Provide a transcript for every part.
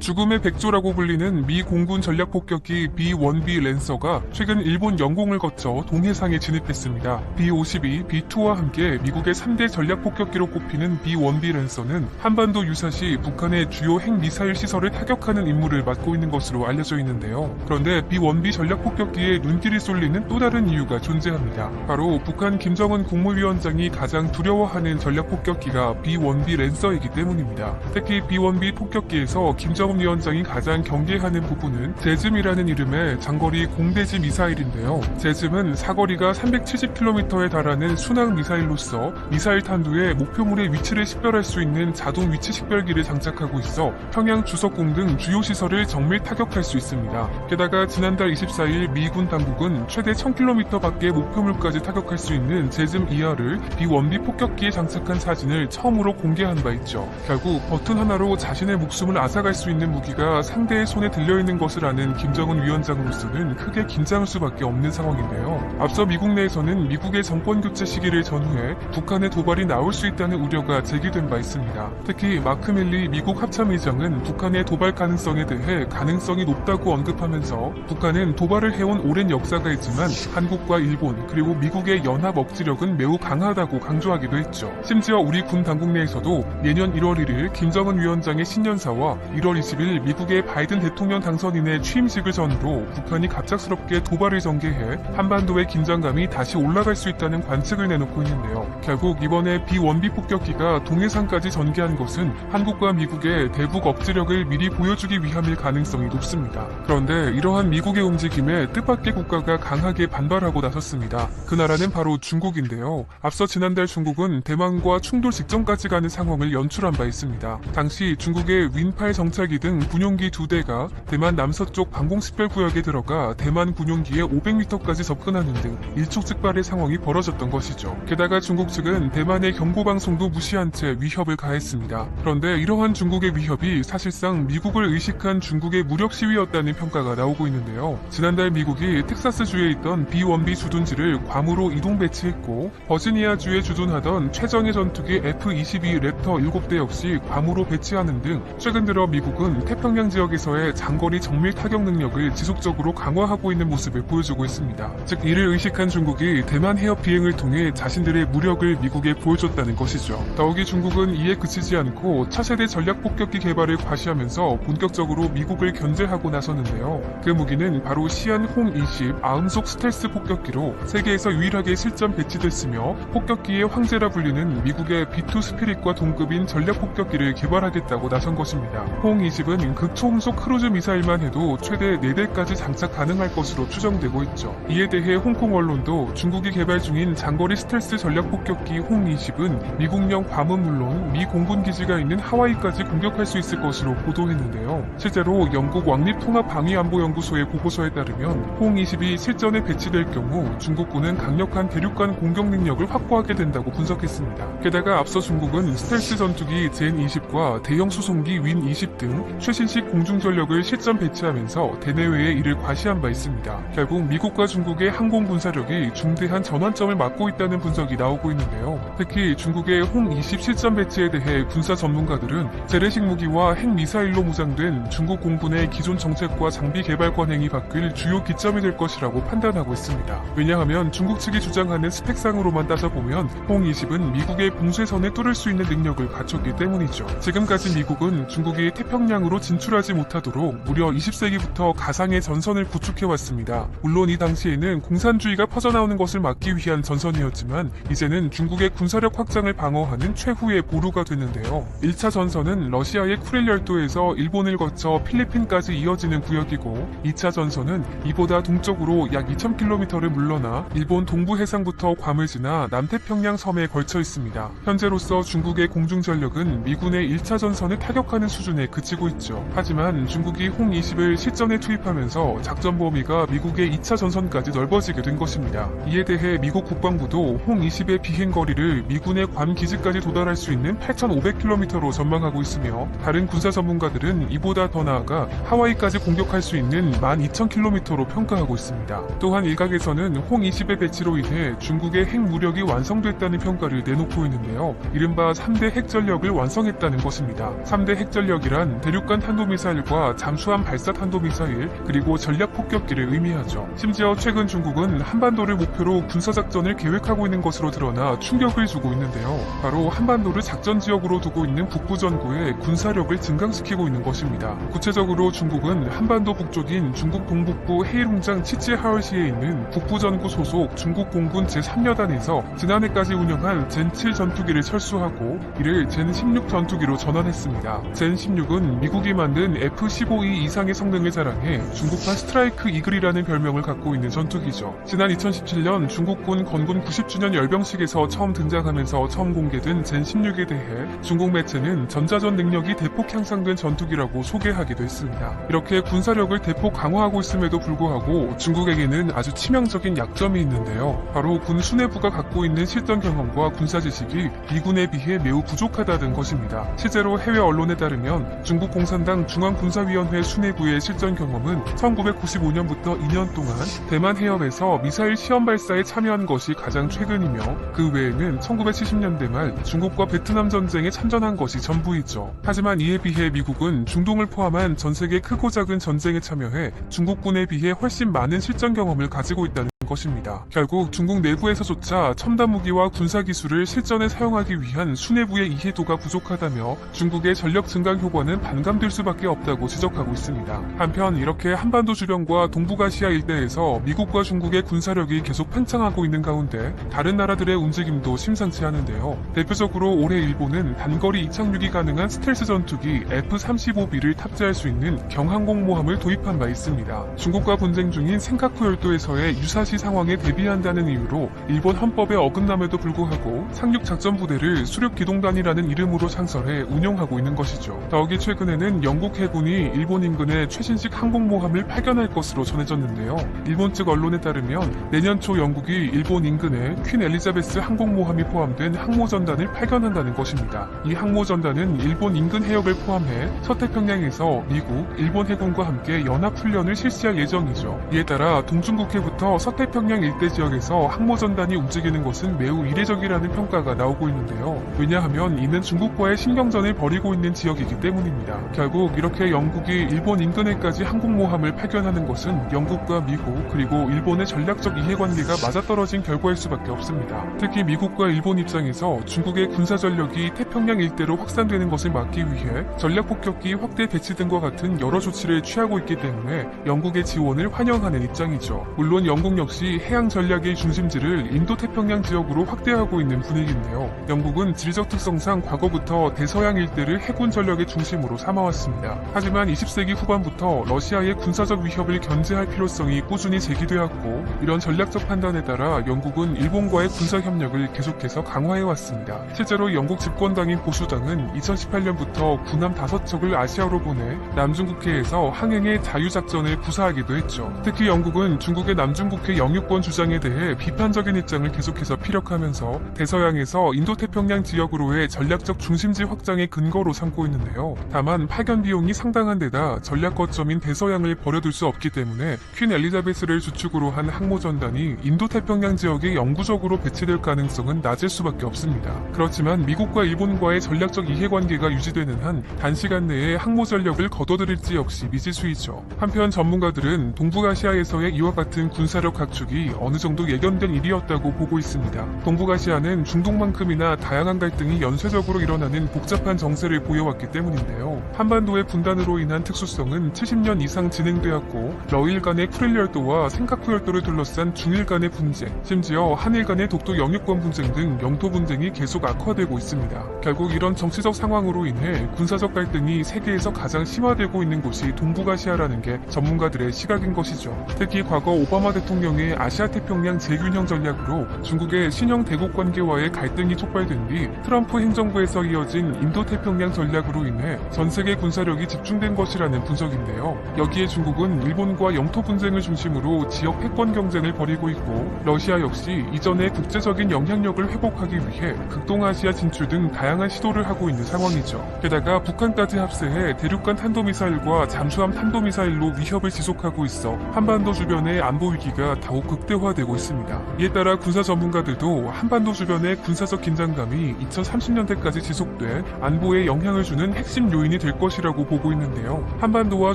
죽음의 백조라고 불리는 미 공군 전략폭격기 B-1B 랜서가 최근 일본 영공을 거쳐 동해상에 진입했습니다. B-52, B-2와 함께 미국의 3대 전략폭격기로 꼽히는 B-1B 랜서는 한반도 유사시 북한의 주요 핵미사일 시설을 타격하는 임무를 맡고 있는 것으로 알려져 있는데요. 그런데 B-1B 전략폭격기에 눈길이 쏠리는 또 다른 이유가 존재합니다. 바로 북한 김정은 국무위원장이 가장 두려워하는 전략폭격기가 B-1B 랜서이기 때문입니다. 특히 B-1B 폭격기에서 김정은 위원장이 가장 경계하는 부분은 제즘이라는 이름의 장거리 공대지 미사일인데요. 제즘은 사거리가 370km에 달하는 순항 미사일로서 미사일 탄두에 목표물의 위치를 식별할 수 있는 자동 위치 식별기를 장착하고 있어 평양 주석궁 등 주요 시설을 정밀 타격할 수 있습니다. 게다가 지난달 24일 미군 당국은 최대 1000km 밖의 목표물까지 타격할 수 있는 제즘 2R을 B-1B 폭격기에 장착한 사진을 처음으로 공개한 바 있죠. 결국 버튼 하나로 자신의 목숨을 앗아갈 수 있는 무기가 상대의 손에 들려있는 것을 아는 김정은 위원장으로서는 크게 긴장할 수밖에 없는 상황인데요. 앞서 미국 내에서는 미국의 정권 교체 시기를 전후해 북한의 도발이 나올 수 있다는 우려가 제기된 바 있습니다. 특히 마크 밀리 미국 합참의장은 북한의 도발 가능성에 대해 가능성이 높다고 언급하면서 북한은 도발을 해온 오랜 역사가 있지만 한국과 일본 그리고 미국의 연합 억지력은 매우 강하다고 강조하기도 했죠. 심지어 우리 군 당국 내에서도 내년 1월 1일 김정은 위원장의 신년사와 1월 20일 미국의 바이든 대통령 당선인의 취임식을 전후로 북한이 갑작스럽게 도발을 전개해 한반도의 긴장감이 다시 올라갈 수 있다는 관측을 내놓고 있는데요. 결국 이번에 B-1B 폭격기가 동해상까지 전개한 것은 한국과 미국의 대북 억지력을 미리 보여주기 위함일 가능성이 높습니다. 그런데 이러한 미국의 움직임에 뜻밖의 국가가 강하게 반발하고 나섰습니다. 그 나라는 바로 중국인데요. 앞서 지난달 중국은 대만과 충돌 직전까지 가는 상황을 연출한 바 있습니다. 당시 중국의 윈8 정찰기 등 군용기 2대가 대만 남서쪽 방공식별구역에 들어가 대만 군용기에 500m까지 접근하는 등 일촉즉발의 상황이 벌어졌던 것이죠. 게다가 중국 측은 대만의 경고방송도 무시한 채 위협을 가했습니다. 그런데 이러한 중국의 위협이 사실상 미국을 의식한 중국의 무력 시위였다는 평가가 나오고 있는데요. 지난달 미국이 텍사스주에 있던 B-1B 주둔지를 괌으로 이동 배치했고 버지니아주에 주둔하던 최정예 전투기 F-22 랩터 7대 역시 괌으로 배치하는 등 최근 들어 미국은 태평양 지역에서의 장거리 정밀 타격 능력을 지속적으로 강화하고 있는 모습을 보여주고 있습니다. 즉 이를 의식한 중국이 대만 해협 비행을 통해 자신들의 무력을 미국에 보여줬다는 것이죠. 더욱이 중국은 이에 그치지 않고 차세대 전략폭격기 개발을 과시하면서 본격적으로 미국을 견제하고 나섰는데요. 그 무기는 바로 시안 홍-20 아음속 스텔스 폭격기로 세계에서 유일하게 실전 배치됐으며 폭격기의 황제라 불리는 미국의 B-2 스피릿과 동급인 전략폭격기를 개발하겠다고 나선 것입니다. 홍-20은 극초음속 크루즈 미사일만 해도 최대 4대까지 장착 가능할 것으로 추정되고 있죠. 이에 대해 홍콩 언론도 중국이 개발 중인 장거리 스텔스 전략폭격기 홍-20은 미국령 괌은 물론 미 공군 기지가 있는 하와이까지 공격할 수 있을 것으로 보도했는데요. 실제로 영국 왕립통합방위안보연구소의 보고서에 따르면 홍-20이 실전에 배치될 경우 중국군은 강력한 대륙간 공격 능력을 확보하게 된다고 분석했습니다. 게다가 앞서 중국은 스텔스 전투기 젠-20과 대형 수송기 윈-20 등 최신식 공중전력을 실전 배치하면서 대내외에 이를 과시한 바 있습니다. 결국 미국과 중국의 항공 군사력이 중대한 전환점을 맞고 있다는 분석이 나오고 있는데요. 특히 중국의 홍-20 실전 배치에 대해 군사 전문가들은 재래식 무기와 핵미사일로 무장된 중국 공군의 기존 정책과 장비 개발 관행이 바뀔 주요 기점이 될 것이라고 판단하고 있습니다. 왜냐하면 중국 측이 주장하는 스펙상으로만 따져보면 홍-20은 미국의 봉쇄선을 뚫을 수 있는 능력을 갖췄기 때문이죠. 지금까지 미국은 중국이 태평양으로 진출하지 못하도록 무려 20세기부터 가상의 전선을 구축해왔습니다. 물론 이 당시에는 공산주의가 퍼져나오는 것을 막기 위한 전선이었지만 이제는 중국의 군사력 확장을 방어하는 최후의 보루가 됐는데요. 1차 전선은 러시아의 쿠릴 열도에서 일본을 거쳐 필리핀까지 이어지는 구역이고 2차 전선은 이보다 동쪽으로 약 2000km를 물러나 일본 동부 해상부터 괌을 지나 남태평양 섬에 걸쳐 있습니다. 현재로서 중국의 공중전력은 미군의 1차 전선을 타격하는 수준에 그치고 있죠. 하지만 중국이 홍-20을 실전에 투입하면서 작전 범위가 미국의 2차 전선까지 넓어지게 된 것입니다. 이에 대해 미국 국방부도 홍-20의 비행거리를 미군의 괌 기지까지 도달할 수 있는 8,500km로 전망하고 있으며 다른 군사 전문가들은 이보다 더 나아가 하와이까지 공격할 수 있는 12,000km로 평가하고 있습니다. 또한 일각에서는 홍-20의 배치로 인해 중국의 핵무력이 완성됐다는 평가를 내놓고 있는데요. 이른바 3대 핵전력을 완성했다는 것입니다. 3대 핵전력이란 대륙간 탄도미사일과 잠수함 발사 탄도미사일, 그리고 전략 폭격기를 의미하죠. 심지어 최근 중국은 한반도를 목표로 군사작전을 계획하고 있는 것으로 드러나 충격을 주고 있는데요. 바로 한반도를 작전지역으로 두고 있는 북부전구의 군사력을 증강시키고 있는 것입니다. 구체적으로 중국은 한반도 북쪽인 중국 동북부 헤이룽장 치치하얼시에 있는 북부전구 소속 중국 공군 제3여단에서 지난해까지 운영한 젠7 전투기를 철수하고 이를 젠16 전투기로 전환했습니다. 젠16은 미국이 만든 F-15E 이상의 성능을 자랑해 중국판 스트라이크 이글이라는 별명을 갖고 있는 전투기죠. 지난 2017년 중국군 건군 90주년 열병식에서 처음 등장하면서 처음 공개된 젠16에 대해 중국 매체는 전자전 능력이 대폭 향상된 전투기라고 소개하기도 했습니다. 이렇게 군사력을 대폭 강화하고 있음에도 불구하고 중국에게는 아주 치명적인 약점이 있는데요. 바로 군 수뇌부가 갖고 있는 실전 경험과 군사 지식이 미군에 비해 매우 부족하다는 것입니다. 실제로 해외 언론에 따르면 중국 공산당 중앙군사위원회 수뇌부의 실전 경험은 1995년부터 2년 동안 대만 해협에서 미사일 시험 발사에 참여한 것이 가장 최근이며 그 외에는 1970년대 말 중국과 베트남 전쟁에 참전한 것이 전부이죠. 하지만 이에 비해 미국은 중동을 포함한 전 세계 크고 작은 전쟁에 참여해 중국군에 비해 훨씬 많은 실전 경험을 가지고 있다는 것입니다. 결국 중국 내부에서조차 첨단 무기와 군사 기술을 실전에 사용하기 위한 수뇌부의 이해도가 부족하다며 중국의 전력 증강 효과는 반감될 수밖에 없다고 지적하고 있습니다. 한편 이렇게 한반도 주변과 동북아시아 일대에서 미국과 중국의 군사력이 계속 팽창하고 있는 가운데 다른 나라들의 움직임도 심상치 않은데요. 대표적으로 올해 일본은 단거리 이착륙이 가능한 스텔스 전투기 F-35B를 탑재할 수 있는 경항공모함을 도입한 바 있습니다. 중국과 분쟁 중인 센카쿠 열도에서의 유사시 상황에 대비한다는 이유로 일본 헌법에 어긋남에도 불구하고 상륙작전부대를 수륙기동단이라는 이름으로 창설해 운용하고 있는 것이죠. 더욱이 최근에는 영국 해군이 일본 인근에 최신식 항공모함을 파견할 것으로 전해졌는데요. 일본 측 언론에 따르면 내년 초 영국이 일본 인근에 퀸 엘리자베스 항공모함이 포함된 항모전단을 파견한다는 것입니다. 이 항모전단은 일본 인근 해역을 포함해 서태평양에서 미국, 일본 해군과 함께 연합훈련을 실시할 예정이죠. 이에 따라 동중국해부터 서태평양 일대 지역에서 항모전단이 움직이는 것은 매우 이례적이라는 평가가 나오고 있는데요. 왜냐하면 이는 중국과의 신경전을 벌이고 있는 지역이기 때문입니다. 결국 이렇게 영국이 일본 인근에까지 항공모함을 파견하는 것은 영국과 미국 그리고 일본의 전략적 이해관계가 맞아떨어진 결과일 수밖에 없습니다. 특히 미국과 일본 입장에서 중국의 군사전력이 태평양 일대로 확산되는 것을 막기 위해 전략폭격기 확대 배치 등과 같은 여러 조치를 취하고 있기 때문에 영국의 지원을 환영하는 입장이죠. 물론 영국 역시 해양 전략의 중심지를 인도태평양 지역으로 확대하고 있는 분위기인데요. 영국은 지리적 특성상 과거부터 대서양 일대를 해군 전력의 중심으로 삼아왔습니다. 하지만 20세기 후반부터 러시아의 군사적 위협을 견제할 필요성이 꾸준히 제기되었고 이런 전략적 판단에 따라 영국은 일본과의 군사 협력을 계속해서 강화해왔습니다. 실제로 영국 집권당인 보수당은 2018년부터 군함 5척을 아시아로 보내 남중국해에서 항행의 자유작전을 구사하기도 했죠. 특히 영국은 중국의 남중국해 영유권 주장에 대해 비판적인 입장을 계속해서 피력하면서 대서양에서 인도태평양 지역으로의 전략적 중심지 확장의 근거로 삼고 있는데요. 다만 파견 비용이 상당한 데다 전략 거점인 대서양을 버려둘 수 없기 때문에 퀸 엘리자베스를 주축으로 한 항모전단이 인도태평양 지역에 영구적으로 배치될 가능성은 낮을 수밖에 없습니다. 그렇지만 미국과 일본과의 전략적 이해관계가 유지되는 한 단시간 내에 항모 전력을 거둬들일지 역시 미지수이죠. 한편 전문가들은 동북아시아에서의 이와 같은 군사력 각축이 어느 정도 예견된 일이었다고 보고 있습니다. 동북아시아는 중동만큼이나 다양한 갈등이 연쇄적으로 일어나는 복잡한 정세를 보여왔기 때문인데요. 한반도의 분단으로 인한 특수성은 70년 이상 진행되었고 러일 간의 쿠릴 열도와 센카쿠 열도를 둘러싼 중일 간의 분쟁, 심지어 한일 간의 독도 영유권 분쟁 등 영토 분쟁이 계속 악화되고 있습니다. 결국 이런 정치적 상황으로 인해 군사적 갈등이 세계에서 가장 심화되고 있는 곳이 동북아시아라는 게 전문가들의 시각인 것이죠. 특히 과거 오바마 대통령의 아시아태평양 재균형 전략으로 중국의 신형 대국 관계와의 갈등이 촉발된 뒤 트럼프 행정부에서 이어진 인도태평양 전략으로 인해 전세계 군사력이 집중된 것이라는 분석인데요. 여기에 중국은 일본과 영토 분쟁을 중심으로 지역 패권 경쟁을 벌이고 있고 러시아 역시 이전의 국제적인 영향력을 회복하기 위해 극동아시아 진출 등 다양한 시도를 하고 있는 상황이죠. 게다가 북한까지 합세해 대륙간 탄도미사일과 잠수함 탄도미사일로 위협을 지속하고 있어 한반도 주변의 안보 위기가 더욱 극대화되고 있습니다. 이에 따라 군사 전문가들도 한반도 주변의 군사적 긴장감이 2030년대까지 지속돼 안보에 영향을 주는 핵심 요인이 될 것이라고 보고 있는데요. 한반도와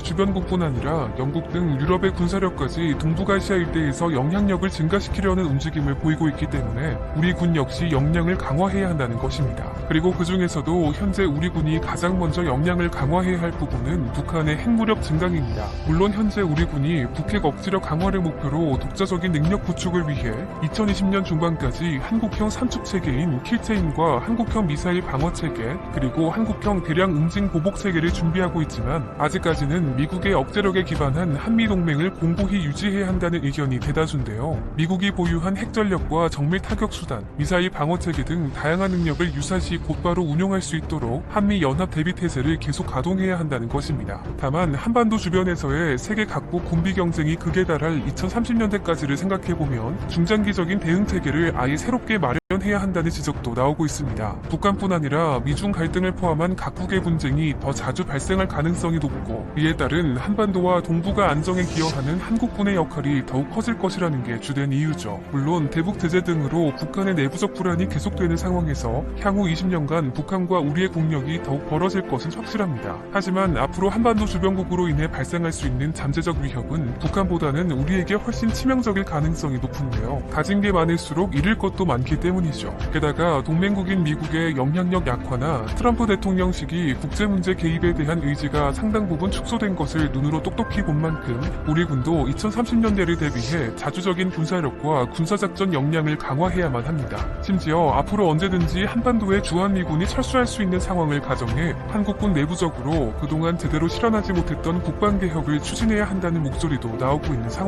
주변국뿐 아니라 영국 등 유럽의 군사력까지 동북아시아 일대에서 영향력을 증가시키려는 움직임을 보이고 있기 때문에 우리 군 역시 역량을 강화해야 한다는 것입니다. 그리고 그 중에서도 현재 우리 군이 가장 먼저 역량을 강화해야 할 부분은 북한의 핵무력 증강입니다. 물론 현재 우리 군이 북핵 억지력 강화를 목표로 독자적인 능력 구축을 위해 2020년 중반까지 한국형 삼축 체계인 킬체인과 한국형 미사일 방어 체계 그리고 한국형 대량 응징 보복 체계를 준비하고 있지만 아직까지는 미국의 억제력에 기반한 한미 동맹을 공고히 유지해야 한다는 의견이 대다수인데요. 미국이 보유한 핵전력과 정밀 타격 수단, 미사일 방어 체계 등 다양한 능력을 유사시 곧바로 운용할 수 있도록 한미 연합 대비 태세를 계속 가동해야 한다는 것입니다. 다만 한반도 주변에서의 세계 각국 군비 경쟁이 극에 달할 2030년대까지를 생각해보면 중장기적인 대응 체계를 아예 새롭게 마련해야 한다는 지적도 나오고 있습니다. 북한뿐 아니라 미중 갈등을 포함한 각국의 분쟁이 더 자주 발생할 가능성이 높고 이에 따른 한반도와 동북아 안정에 기여하는 한국군의 역할이 더욱 커질 것이라는 게 주된 이유죠. 물론 대북 제재 등으로 북한의 내부적 불안이 계속되는 상황에서 향후 20년간 북한과 우리의 국력이 더욱 벌어질 것은 확실합니다. 하지만 앞으로 한반도 주변국으로 인해 발생할 수 있는 잠재적 위협은 북한보다는 우리에게 훨씬 치명적일 가능성이 높은데요. 가진 게 많을수록 잃을 것도 많기 때문이죠. 게다가 동맹국인 미국의 영향력 약화나 트럼프 대통령 시기 국제문제 개입에 대한 의지가 상당 부분 축소된 것을 눈으로 똑똑히 본 만큼 우리 군도 2030년대를 대비해 자주적인 군사력과 군사작전 역량을 강화해야만 합니다. 심지어 앞으로 언제든지 한반도에 주한미군이 철수할 수 있는 상황을 가정해 한국군 내부적으로 그동안 제대로 실현하지 못했던 국방개혁을 추진해야 한다는 목소리도 나오고 있는 상황입니다.